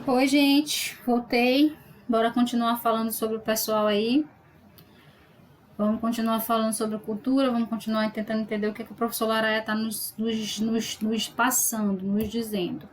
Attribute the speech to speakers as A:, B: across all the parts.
A: Oi, gente, voltei. Bora continuar falando sobre o pessoal aí. Vamos continuar falando sobre cultura, vamos continuar tentando entender o que o professor Laraia está nos passando, nos dizendo.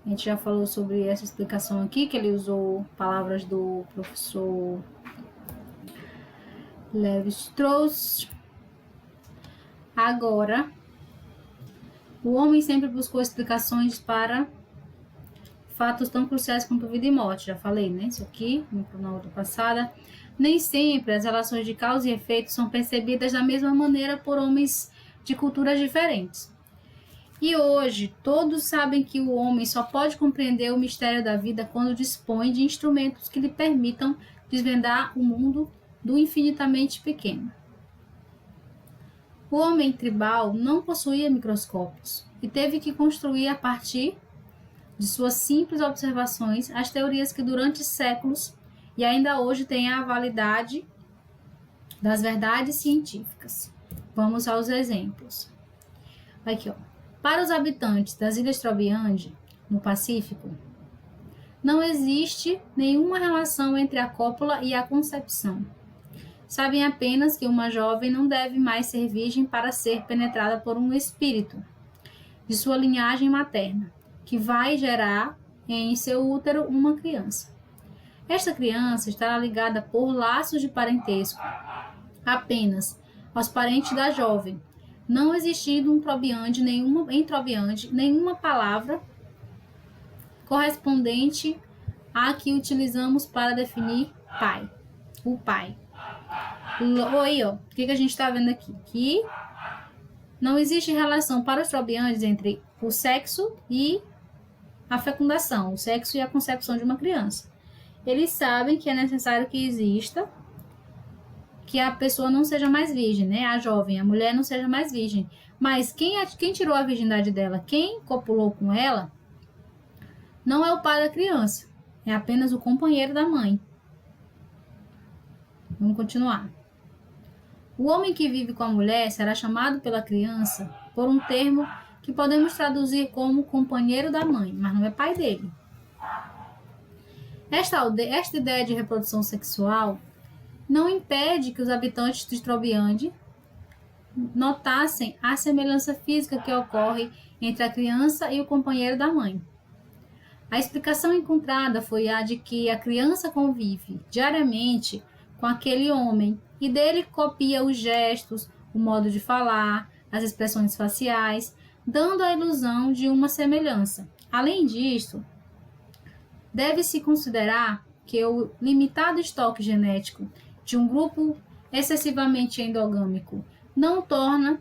A: A gente já falou sobre essa explicação aqui, que ele usou palavras do professor Levi-Strauss. Agora, o homem sempre buscou explicações para fatos tão cruciais quanto vida e morte. Já falei, né? Isso aqui, na outra passada. Nem sempre as relações de causa e efeito são percebidas da mesma maneira por homens de culturas diferentes. E hoje, todos sabem que o homem só pode compreender o mistério da vida quando dispõe de instrumentos que lhe permitam desvendar o mundo do infinitamente pequeno. O homem tribal não possuía microscópios e teve que construir a partir de suas simples observações as teorias que durante séculos e ainda hoje têm a validade das verdades científicas. Vamos aos exemplos. Aqui, ó. Para os habitantes das Ilhas Trobriand, no Pacífico, não existe nenhuma relação entre a cópula e a concepção. Sabem apenas que uma jovem não deve mais ser virgem para ser penetrada por um espírito de sua linhagem materna, que vai gerar em seu útero uma criança. Esta criança estará ligada por laços de parentesco apenas aos parentes da jovem, não existindo em Trobriand nenhuma palavra correspondente à que utilizamos para definir pai, o pai. Oi, ó, o que a gente está vendo aqui? Que não existe relação para os trobriandes entre o sexo e a fecundação, o sexo e a concepção de uma criança. Eles sabem que é necessário que exista, que a pessoa não seja mais virgem, né? A jovem, a mulher não seja mais virgem. Mas quem tirou a virgindade dela, quem copulou com ela, não é o pai da criança, é apenas o companheiro da mãe. Vamos continuar. O homem que vive com a mulher será chamado pela criança por um termo que podemos traduzir como companheiro da mãe, mas não é pai dele. Esta ideia de reprodução sexual não impede que os habitantes de Trobriand notassem a semelhança física que ocorre entre a criança e o companheiro da mãe. A explicação encontrada foi a de que a criança convive diariamente com aquele homem e dele copia os gestos, o modo de falar, as expressões faciais, dando a ilusão de uma semelhança. Além disso, deve-se considerar que o limitado estoque genético de um grupo excessivamente endogâmico não torna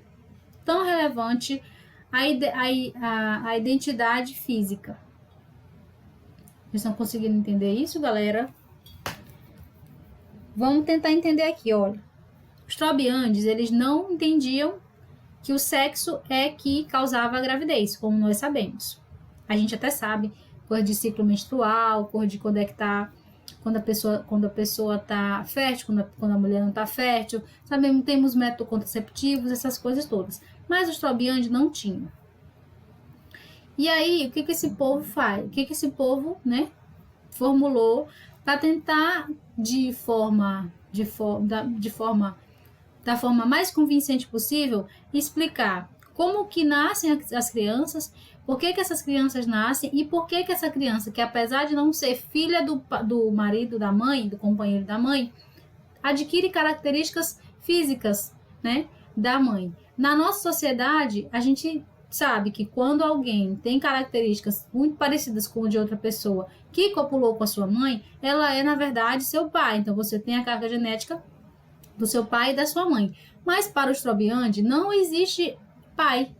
A: tão relevante a identidade física. Vocês estão conseguindo entender isso, galera? Vamos tentar entender aqui, olha. Os trobriandes, eles não entendiam que o sexo é que causava a gravidez, como nós sabemos. A gente até sabe cor de ciclo menstrual, cor de quando é que tá, quando a pessoa tá fértil, quando a mulher não tá fértil. Sabemos, temos métodos contraceptivos, essas coisas todas. Mas os trobriandes não tinham. E aí, o que esse povo faz? O que esse povo, né, formulou para tentar da forma mais convincente possível explicar como que nascem as crianças, por que essas crianças nascem e por que essa criança, que apesar de não ser filha do marido da mãe, do companheiro da mãe, adquire características físicas, né, da mãe. Na nossa sociedade, a gente sabe que quando alguém tem características muito parecidas com a de outra pessoa que copulou com a sua mãe, ela é, na verdade, seu pai. Então, você tem a carga genética do seu pai e da sua mãe. Mas para os trobriand não existe pai.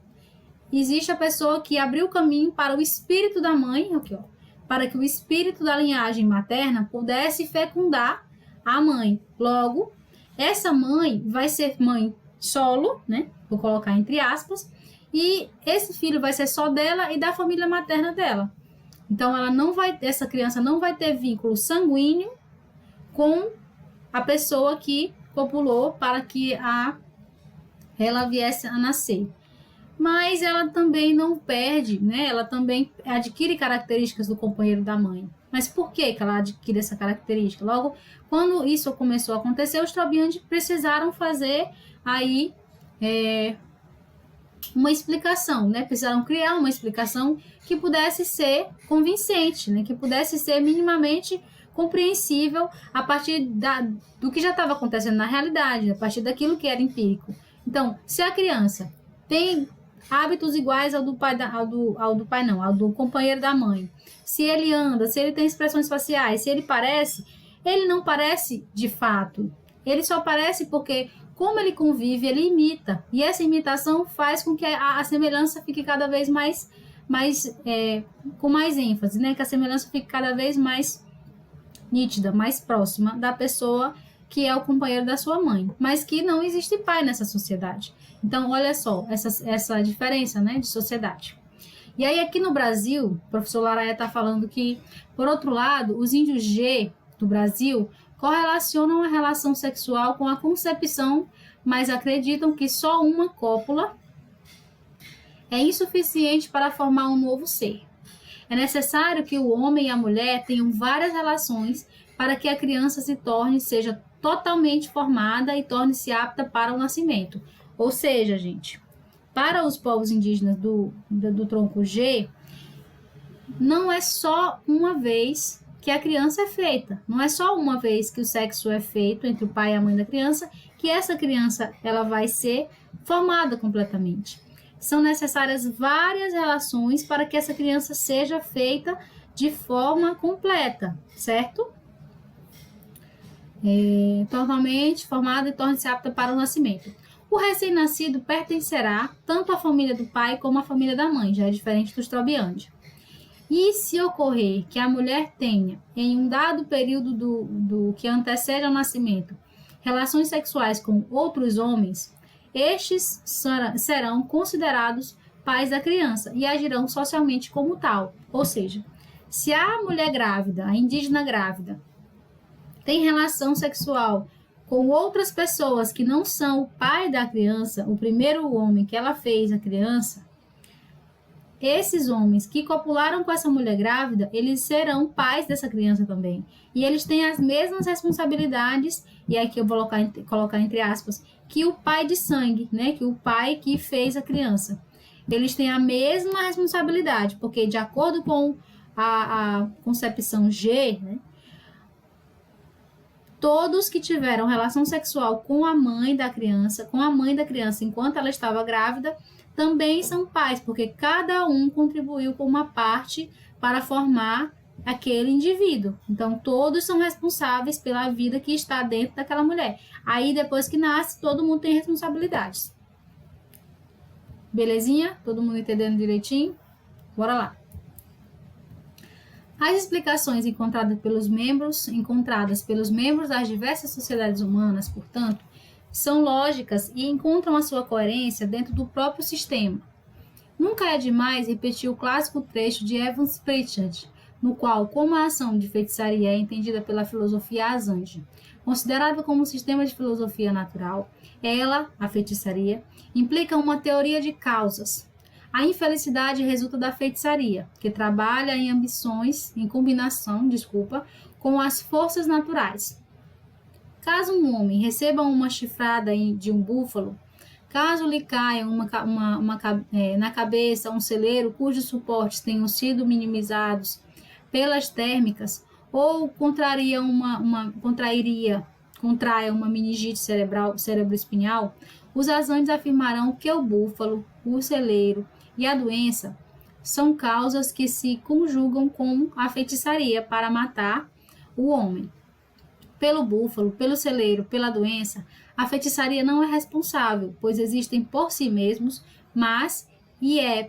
A: Existe a pessoa que abriu o caminho para o espírito da mãe, aqui, ó, para que o espírito da linhagem materna pudesse fecundar a mãe. Logo, essa mãe vai ser mãe solo, né? Vou colocar entre aspas, e esse filho vai ser só dela e da família materna dela. Então, essa criança não vai ter vínculo sanguíneo com a pessoa que copulou para que ela viesse a nascer. mas ela também não perde, né? Ela também adquire características do companheiro da mãe. Mas por que que ela adquire essa característica? Logo, quando isso começou a acontecer, os Trobriand precisaram fazer aí uma explicação, né? Precisaram criar uma explicação que pudesse ser convincente, né? Que pudesse ser minimamente compreensível a partir do que já estava acontecendo na realidade, a partir daquilo que era empírico. Então, se a criança tem hábitos iguais ao do pai, ao do companheiro da mãe, se ele anda, se ele tem expressões faciais, se ele parece, ele não parece de fato. Ele só parece porque, como ele convive, ele imita. E essa imitação faz com que a semelhança fique cada vez com mais ênfase, né? Que a semelhança fique cada vez mais nítida, mais próxima da pessoa que é o companheiro da sua mãe, mas que não existe pai nessa sociedade. Então, olha só, essa diferença, né, de sociedade. E aí, aqui no Brasil, o professor Laraia está falando que, por outro lado, os índios G do Brasil correlacionam a relação sexual com a concepção, mas acreditam que só uma cópula é insuficiente para formar um novo ser. É necessário que o homem e a mulher tenham várias relações para que a criança seja totalmente formada e torne-se apta para o nascimento. Ou seja, gente, para os povos indígenas do tronco G, não é só uma vez que a criança é feita. Não é só uma vez que o sexo é feito entre o pai e a mãe da criança que essa criança ela vai ser formada completamente. São necessárias várias relações para que essa criança seja feita de forma completa, certo? Totalmente formada e torne-se apta para o nascimento. O recém-nascido pertencerá tanto à família do pai como à família da mãe, já é diferente dos Trobriand. E se ocorrer que a mulher tenha, em um dado período do que antecede ao nascimento, relações sexuais com outros homens, estes serão considerados pais da criança e agirão socialmente como tal. Ou seja, se a mulher grávida, a indígena grávida, tem relação sexual com outras pessoas que não são o pai da criança, o primeiro homem que ela fez a criança, esses homens que copularam com essa mulher grávida, eles serão pais dessa criança também. E eles têm as mesmas responsabilidades, e aqui eu vou colocar entre aspas, que o pai de sangue, né? Que o pai que fez a criança. Eles têm a mesma responsabilidade, porque de acordo com a concepção G, né? Todos que tiveram relação sexual com a mãe da criança enquanto ela estava grávida, também são pais, porque cada um contribuiu com uma parte para formar aquele indivíduo. Então, todos são responsáveis pela vida que está dentro daquela mulher. Aí, depois que nasce, todo mundo tem responsabilidades. Belezinha? Todo mundo entendendo direitinho? Bora lá. As explicações encontradas pelos membros das diversas sociedades humanas, portanto, são lógicas e encontram a sua coerência dentro do próprio sistema. Nunca é demais repetir o clássico trecho de Evans Pritchard, no qual, como a ação de feitiçaria é entendida pela filosofia Azange, considerada como um sistema de filosofia natural, ela, a feitiçaria, implica uma teoria de causas. A infelicidade resulta da feitiçaria, que trabalha em combinação, com as forças naturais. Caso um homem receba uma chifrada de um búfalo, caso lhe caia na cabeça um celeiro cujos suportes tenham sido minimizados pelas térmicas, ou contraia uma meningite cerebroespinhal, os Azandes afirmarão que o búfalo, o celeiro e a doença são causas que se conjugam com a feitiçaria para matar o homem. Pelo búfalo, pelo celeiro, pela doença, a feitiçaria não é responsável, pois existem por si mesmos, mas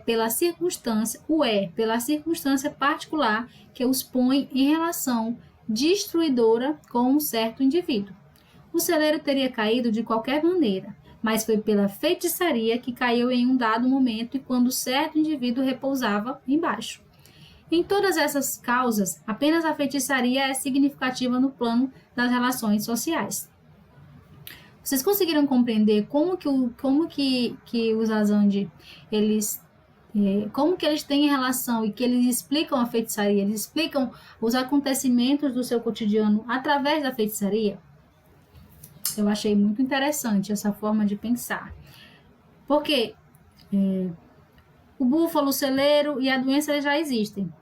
A: pela circunstância particular que os põe em relação destruidora com um certo indivíduo. O celeiro teria caído de qualquer maneira, mas foi pela feitiçaria que caiu em um dado momento e quando certo indivíduo repousava embaixo. Em todas essas causas, apenas a feitiçaria é significativa no plano das relações sociais. Vocês conseguiram compreender que os Azandi, eles como que eles têm relação e que eles explicam a feitiçaria, eles explicam os acontecimentos do seu cotidiano através da feitiçaria? Eu achei muito interessante essa forma de pensar. Porque o búfalo, o celeiro e a doença eles já existem.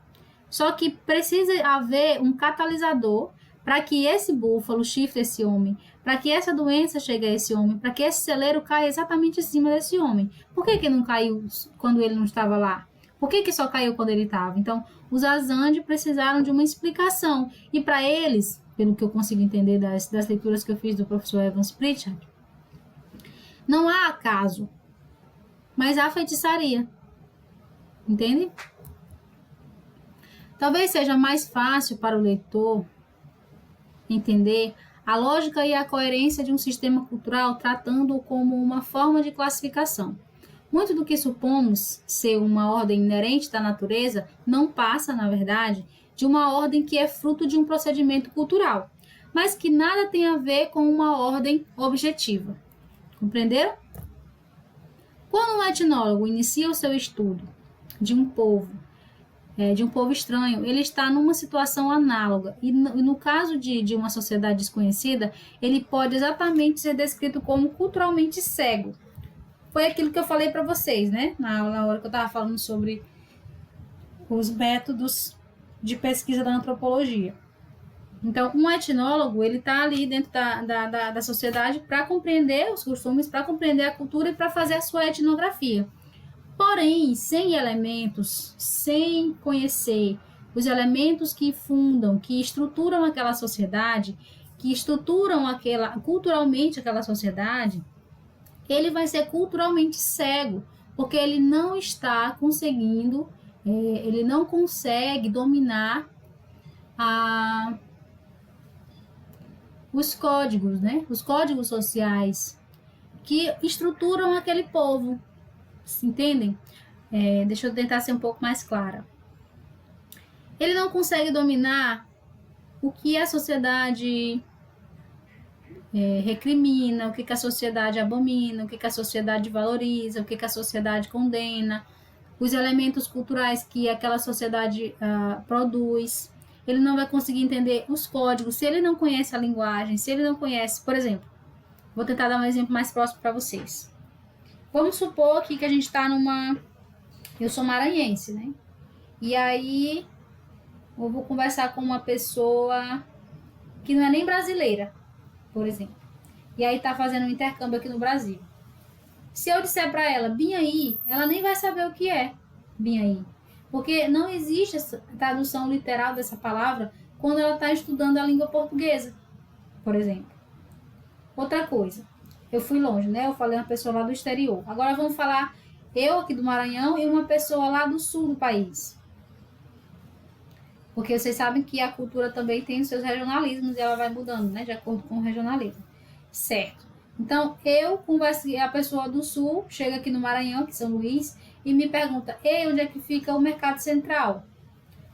A: Só que precisa haver um catalisador para que esse búfalo chifre esse homem, para que essa doença chegue a esse homem, para que esse celeiro caia exatamente em cima desse homem. Por que não caiu quando ele não estava lá? Por que só caiu quando ele estava? Então, os Azandi precisaram de uma explicação. E para eles, pelo que eu consigo entender das leituras que eu fiz do professor Evans Pritchard, não há acaso, mas há feitiçaria. Entende? Talvez seja mais fácil para o leitor entender a lógica e a coerência de um sistema cultural tratando-o como uma forma de classificação. Muito do que supomos ser uma ordem inerente da natureza não passa, na verdade, de uma ordem que é fruto de um procedimento cultural, mas que nada tem a ver com uma ordem objetiva. Compreenderam? Quando um etnólogo inicia o seu estudo de um povo estranho, ele está numa situação análoga. E no caso de uma sociedade desconhecida, ele pode exatamente ser descrito como culturalmente cego. Foi aquilo que eu falei para vocês, né? Na hora que eu estava falando sobre os métodos de pesquisa da antropologia. Então, um etnólogo, ele está ali dentro da sociedade para compreender os costumes, para compreender a cultura e para fazer a sua etnografia. Porém, sem elementos, sem conhecer os elementos que fundam, que estruturam aquela sociedade, que estruturam culturalmente aquela sociedade, ele vai ser culturalmente cego, porque ele não está conseguindo, ele não consegue dominar os códigos, né? Os códigos sociais que estruturam aquele povo. Entendem? Deixa eu tentar ser um pouco mais clara. Ele não consegue dominar o que a sociedade recrimina, o que a sociedade abomina, o que a sociedade valoriza, o que a sociedade condena, os elementos culturais que aquela sociedade produz. Ele não vai conseguir entender os códigos se ele não conhece a linguagem, se ele não conhece, por exemplo, vou tentar dar um exemplo mais próximo para vocês. Vamos supor aqui que a gente está eu sou maranhense, né? E aí eu vou conversar com uma pessoa que não é nem brasileira, por exemplo. E aí tá fazendo um intercâmbio aqui no Brasil. Se eu disser para ela, bem aí, ela nem vai saber o que é bem aí. Porque não existe essa tradução literal dessa palavra quando ela está estudando a língua portuguesa, por exemplo. Outra coisa. Eu fui longe, né? Eu falei uma pessoa lá do exterior. Agora vamos falar eu aqui do Maranhão e uma pessoa lá do sul do país. Porque vocês sabem que a cultura também tem os seus regionalismos e ela vai mudando, né? De acordo com o regionalismo. Certo. Então, eu converso, a pessoa do sul chega aqui no Maranhão, aqui em São Luís, e me pergunta, onde é que fica o Mercado Central?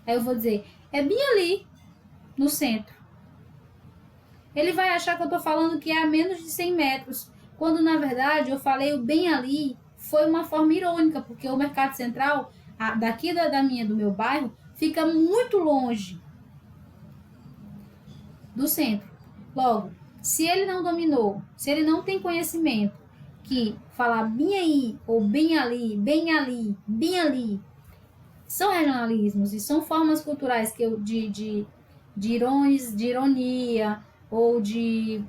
A: Aí eu vou dizer, é bem ali, no centro. Ele vai achar que eu estou falando que é a menos de 100 metros, quando na verdade eu falei o bem ali, foi uma forma irônica, porque o Mercado Central, daqui do meu bairro, fica muito longe do centro. Logo, se ele não dominou, se ele não tem conhecimento que falar bem aí, ou bem ali, bem ali, bem ali, são regionalismos e são formas culturais que de ironia, ou de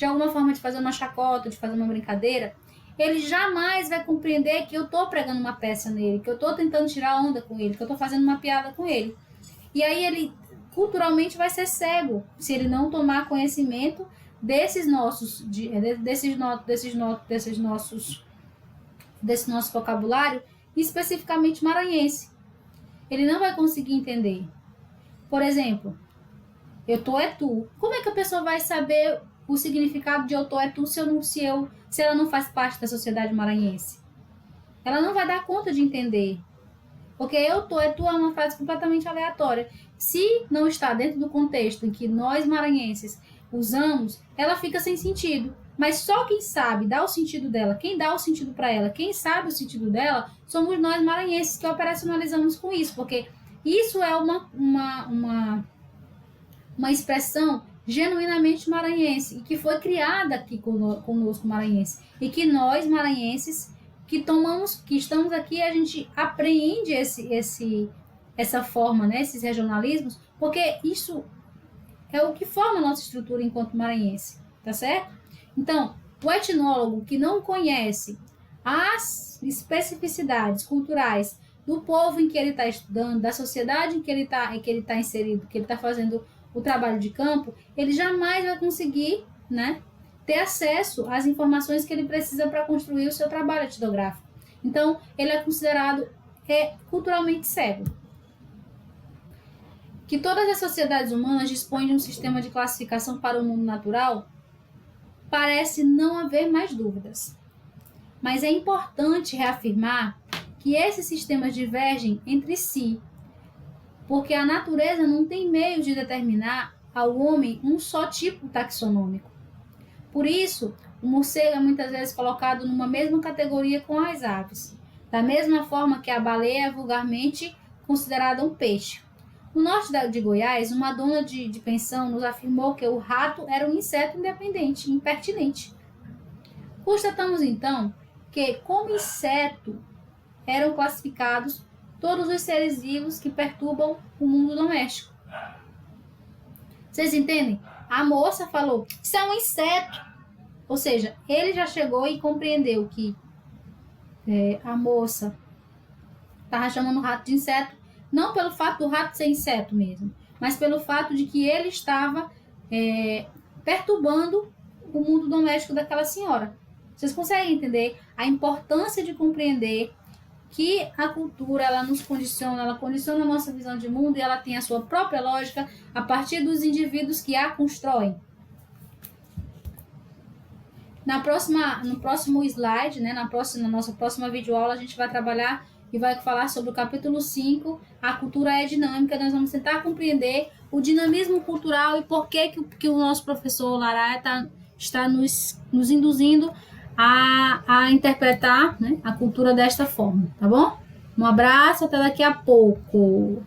A: alguma forma de fazer uma chacota, de fazer uma brincadeira, ele jamais vai compreender que eu estou pregando uma peça nele, que eu estou tentando tirar onda com ele, que eu estou fazendo uma piada com ele. E aí ele culturalmente vai ser cego, se ele não tomar conhecimento desse nosso vocabulário, especificamente maranhense. Ele não vai conseguir entender. Por exemplo, eu tô é tu. Como é que a pessoa vai saber o significado de eu tô é tu se ela não faz parte da sociedade maranhense? Ela não vai dar conta de entender. Porque eu tô é tu é uma frase completamente aleatória. Se não está dentro do contexto em que nós maranhenses usamos, ela fica sem sentido. Mas só quem sabe dar o sentido dela, quem dá o sentido para ela, quem sabe o sentido dela, somos nós maranhenses que operacionalizamos com isso, porque isso é uma expressão genuinamente maranhense e que foi criada aqui conosco maranhense, e que nós maranhenses que estamos aqui, a gente apreende essa forma, né, esses regionalismos, porque isso é o que forma a nossa estrutura enquanto maranhense, tá certo? Então, o etnólogo que não conhece as especificidades culturais do povo em que ele está estudando, da sociedade em que ele está inserido, que ele está fazendo o trabalho de campo, ele jamais vai conseguir, né, ter acesso às informações que ele precisa para construir o seu trabalho etnográfico. Então, ele é considerado culturalmente cego. Que todas as sociedades humanas dispõem de um sistema de classificação para o mundo natural, parece não haver mais dúvidas. Mas é importante reafirmar que esses sistemas divergem entre si, porque a natureza não tem meio de determinar ao homem um só tipo taxonômico. Por isso, o morcego é muitas vezes colocado numa mesma categoria com as aves, da mesma forma que a baleia é vulgarmente considerada um peixe. No norte de Goiás, uma dona de pensão nos afirmou que o rato era um inseto independente, impertinente. Constatamos então que, como inseto, eram classificados todos os seres vivos que perturbam o mundo doméstico. Vocês entendem? A moça falou, isso é um inseto. Ou seja, ele já chegou e compreendeu que a moça estava chamando o rato de inseto, não pelo fato do rato ser inseto mesmo, mas pelo fato de que ele estava perturbando o mundo doméstico daquela senhora. Vocês conseguem entender a importância de compreender que a cultura, ela nos condiciona, ela condiciona a nossa visão de mundo e ela tem a sua própria lógica a partir dos indivíduos que a constroem. No próximo slide, né, na nossa próxima videoaula, a gente vai trabalhar e vai falar sobre o capítulo 5, a cultura é dinâmica. Nós vamos tentar compreender o dinamismo cultural e por que o nosso professor Laraia está nos induzindo a interpretar, né, a cultura desta forma, tá bom? Um abraço, até daqui a pouco.